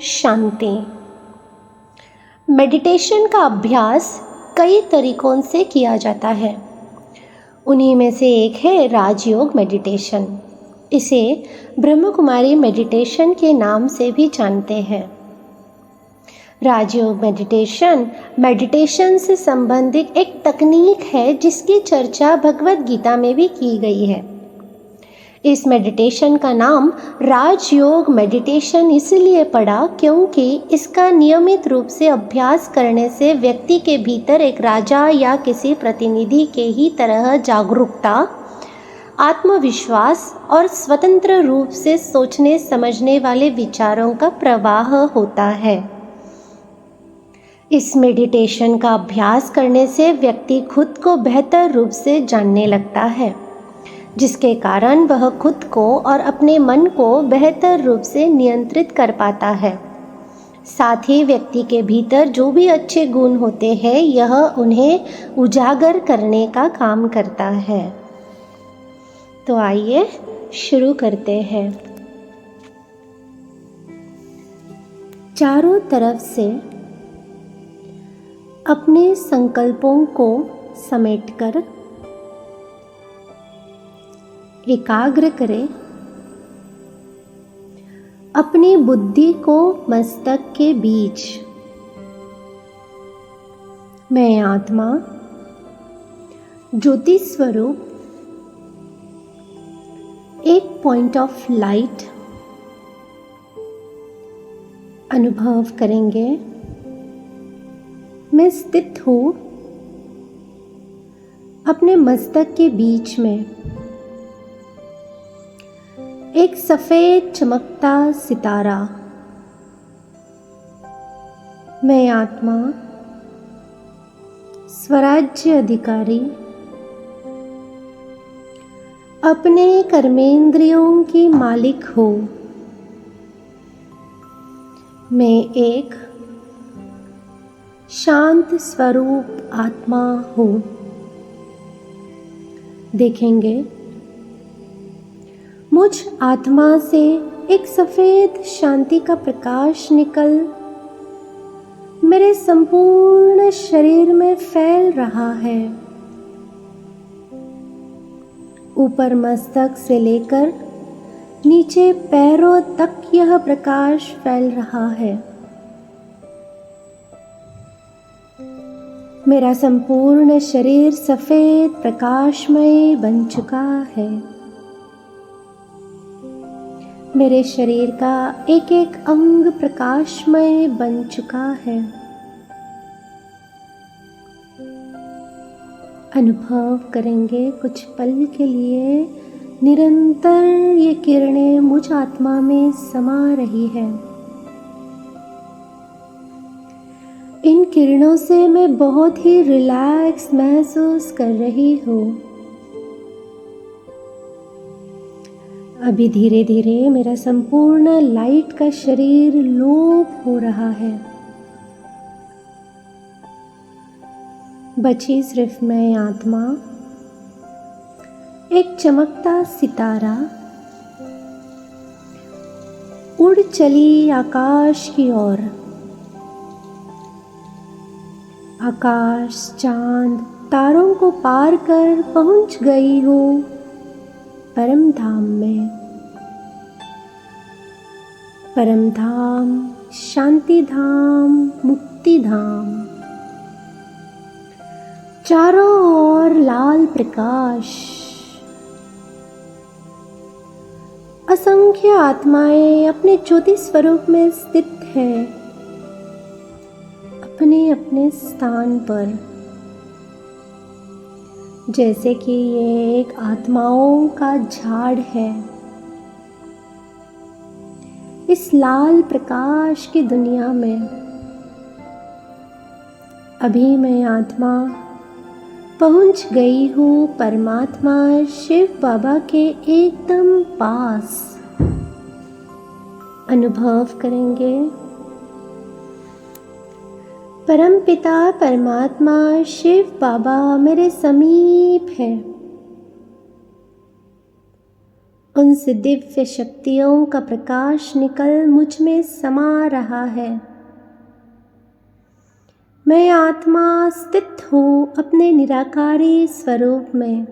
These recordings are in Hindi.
शांति। मेडिटेशन का अभ्यास कई तरीकों से किया जाता है। उन्हीं में से एक है राजयोग मेडिटेशन। इसे ब्रह्म कुमारी मेडिटेशन के नाम से भी जानते हैं। राजयोग मेडिटेशन से संबंधित एक तकनीक है जिसकी चर्चा भगवद गीता में भी की गई है। इस मेडिटेशन का नाम राजयोग मेडिटेशन इसलिए पड़ा क्योंकि इसका नियमित रूप से अभ्यास करने से व्यक्ति के भीतर एक राजा या किसी प्रतिनिधि के ही तरह जागरूकता, आत्मविश्वास और स्वतंत्र रूप से सोचने समझने वाले विचारों का प्रवाह होता है। इस मेडिटेशन का अभ्यास करने से व्यक्ति खुद को बेहतर रूप से जानने लगता है, जिसके कारण वह खुद को और अपने मन को बेहतर रूप से नियंत्रित कर पाता है। साथ ही व्यक्ति के भीतर जो भी अच्छे गुण होते हैं यह उन्हें उजागर करने का काम करता है। तो आइए शुरू करते हैं। चारों तरफ से अपने संकल्पों को समेटकर एकाग्र करें। अपनी बुद्धि को मस्तक के बीच मैं आत्मा ज्योति स्वरूप एक पॉइंट ऑफ लाइट अनुभव करेंगे। मैं स्थित हूँ अपने मस्तक के बीच में। एक सफेद चमकता सितारा, मैं आत्मा स्वराज्य अधिकारी अपने कर्मेंद्रियों की मालिक हूँ। मैं एक शांत स्वरूप आत्मा हूँ। देखेंगे मुझ आत्मा से एक सफेद शांति का प्रकाश निकल मेरे संपूर्ण शरीर में फैल रहा है। ऊपर मस्तक से लेकर नीचे पैरों तक यह प्रकाश फैल रहा है। मेरा संपूर्ण शरीर सफेद प्रकाशमय बन चुका है। मेरे शरीर का एक एक अंग प्रकाशमय बन चुका है। अनुभव करेंगे कुछ पल के लिए निरंतर ये किरणें मुझ आत्मा में समा रही है। इन किरणों से मैं बहुत ही रिलैक्स महसूस कर रही हूँ। अभी धीरे धीरे मेरा संपूर्ण लाइट का शरीर लोप हो रहा है। बची सिर्फ मैं आत्मा, एक चमकता सितारा, उड़ चली आकाश की ओर। आकाश, चांद, तारों को पार कर पहुंच गई हूँ परम धाम में। परम धाम, शांति धाम, मुक्ति धाम। चारों ओर लाल प्रकाश। असंख्य आत्माएं अपने ज्योति स्वरूप में स्थित हैं, अपने अपने स्थान पर। जैसे कि ये एक आत्माओं का झाड़ है। इस लाल प्रकाश की दुनिया में अभी मैं आत्मा पहुंच गई हूँ परमात्मा शिव बाबा के एकदम पास। अनुभव करेंगे परम पिता परमात्मा शिव बाबा मेरे समीप है। उनसे दिव्य शक्तियों का प्रकाश निकल मुझ में समा रहा है। मैं आत्मा स्थित हूँ अपने निराकारी स्वरूप में।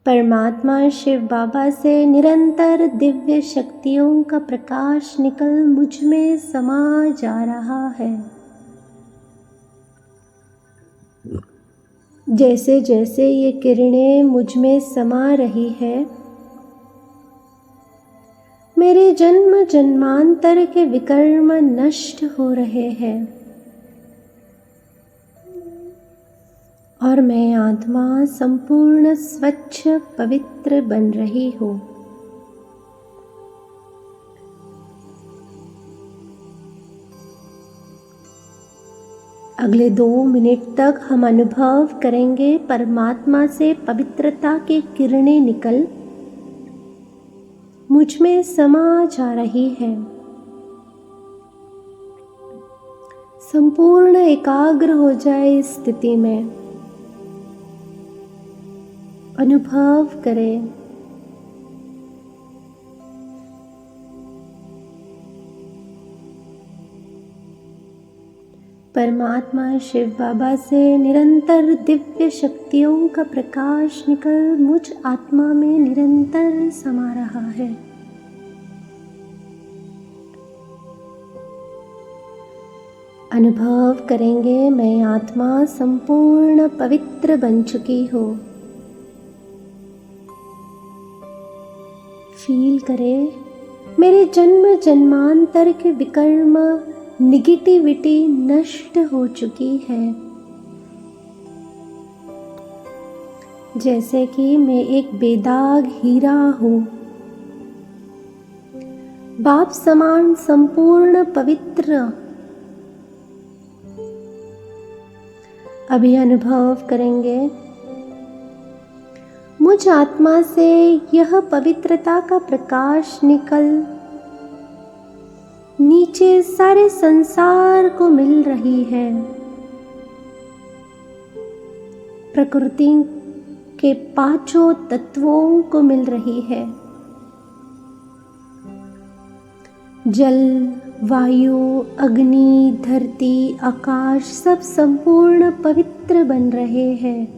परमात्मा शिव बाबा से निरंतर दिव्य शक्तियों का प्रकाश निकल मुझ में समा जा रहा है। जैसे जैसे ये किरणें मुझ में समा रही है, मेरे जन्म जन्मांतर के विकर्म नष्ट हो रहे हैं और मैं आत्मा संपूर्ण स्वच्छ पवित्र बन रही हूँ। अगले 2 मिनट तक हम अनुभव करेंगे परमात्मा से पवित्रता की किरणें निकल मुझ में समा जा रही है। संपूर्ण एकाग्र हो जाए इस स्थिति में। अनुभव करें। परमात्मा शिव बाबा से निरंतर दिव्य शक्तियों का प्रकाश निकल मुझ आत्मा में निरंतर समा रहा है। अनुभव करेंगे मैं आत्मा संपूर्ण पवित्र बन चुकी हूँ। फील करें मेरे जन्म जन्मांतर के विकर्म निगेटिविटी नष्ट हो चुकी है। जैसे कि मैं एक बेदाग हीरा हूँ, बाप समान संपूर्ण पवित्र। अभी अनुभव करेंगे मुझ आत्मा से यह पवित्रता का प्रकाश निकल नीचे सारे संसार को मिल रही है। प्रकृति के 5 तत्वों को मिल रही है। जल, वायु, अग्नि, धरती, आकाश सब संपूर्ण पवित्र बन रहे हैं।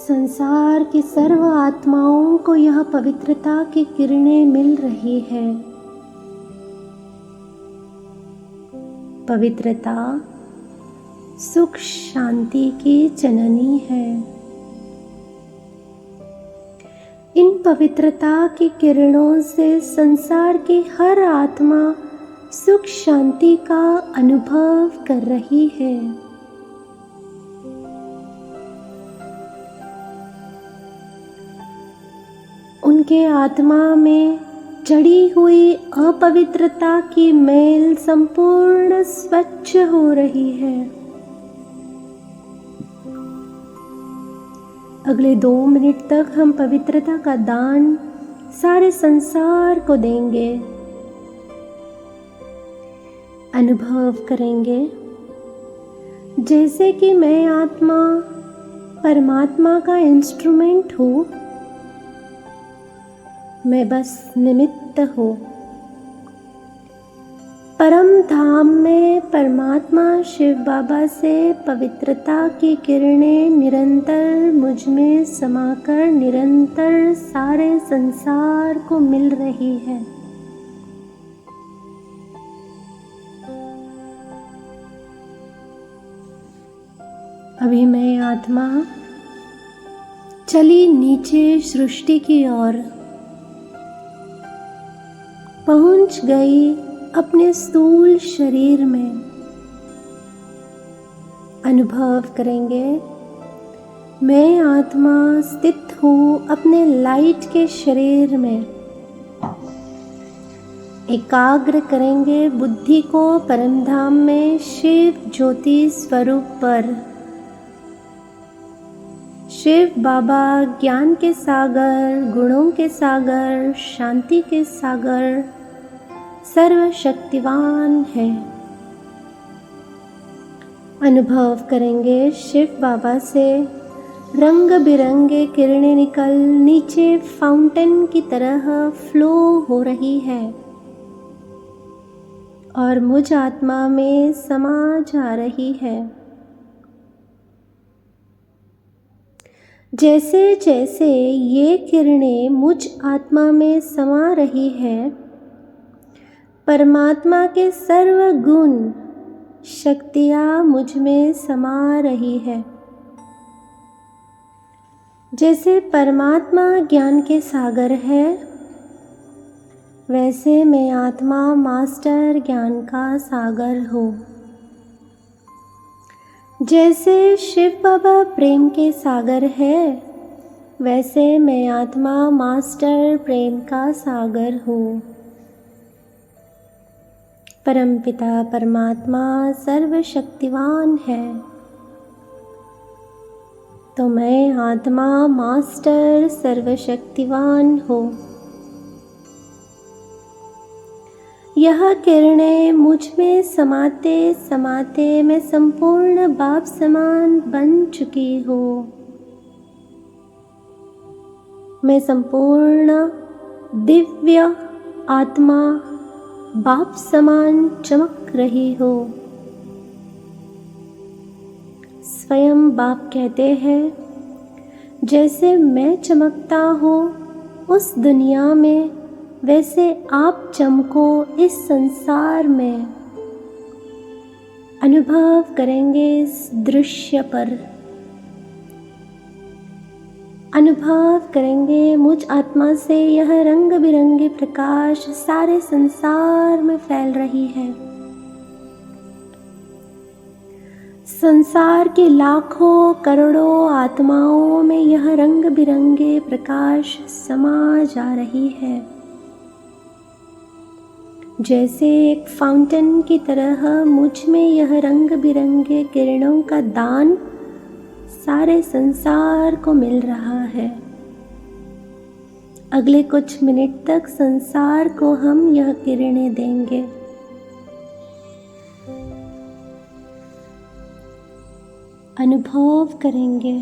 संसार की सर्व आत्माओं को यह पवित्रता की किरणें मिल रही है। पवित्रता सुख शांति की जननी है। इन पवित्रता की किरणों से संसार की हर आत्मा सुख शांति का अनुभव कर रही है। उनके आत्मा में चढ़ी हुई अपवित्रता की मैल संपूर्ण स्वच्छ हो रही है। अगले 2 मिनट तक हम पवित्रता का दान सारे संसार को देंगे। अनुभव करेंगे जैसे कि मैं आत्मा परमात्मा का इंस्ट्रूमेंट हूँ, मैं बस निमित्त हूँ। परम धाम में परमात्मा शिव बाबा से पवित्रता की किरणें निरंतर मुझ में समाकर निरंतर सारे संसार को मिल रही है। अभी मैं आत्मा चली नीचे सृष्टि की ओर पहुंच गई अपने स्थूल शरीर में। अनुभव करेंगे मैं आत्मा स्थित हूँ अपने लाइट के शरीर में। एकाग्र करेंगे बुद्धि को परमधाम में शिव ज्योति स्वरूप पर। शिव बाबा ज्ञान के सागर, गुणों के सागर, शांति के सागर, सर्वशक्तिवान है। अनुभव करेंगे शिव बाबा से रंग बिरंगे किरणें निकल नीचे फाउंटेन की तरह फ्लो हो रही है और मुझ आत्मा में समा जा रही है। जैसे जैसे ये किरणें मुझ आत्मा में समा रही है, परमात्मा के सर्व गुण शक्तियाँ मुझ में समा रही है। जैसे परमात्मा ज्ञान के सागर है, वैसे मैं आत्मा मास्टर ज्ञान का सागर हूँ। जैसे शिव बाबा प्रेम के सागर है, वैसे मैं आत्मा मास्टर प्रेम का सागर हूँ। परमपिता परमात्मा सर्वशक्तिवान है, तो मैं आत्मा मास्टर सर्वशक्तिवान हूँ। यह किरणें मुझ में समाते समाते मैं संपूर्ण बाप समान बन चुकी हूँ। मैं संपूर्ण दिव्य आत्मा बाप समान चमक रही हूँ। स्वयं बाप कहते हैं, जैसे मैं चमकता हूँ उस दुनिया में, वैसे आप चमको इस संसार में। अनुभव करेंगे इस दृश्य पर, अनुभव करेंगे मुझ आत्मा से यह रंग बिरंगे प्रकाश सारे संसार में फैल रही है। संसार के लाखों करोड़ों आत्माओं में यह रंग बिरंगे प्रकाश समा जा रही है। जैसे एक फाउंटेन की तरह मुझ में यह रंग बिरंगे किरणों का दान सारे संसार को मिल रहा है। अगले कुछ मिनट तक संसार को हम यह किरणें देंगे। अनुभव करेंगे।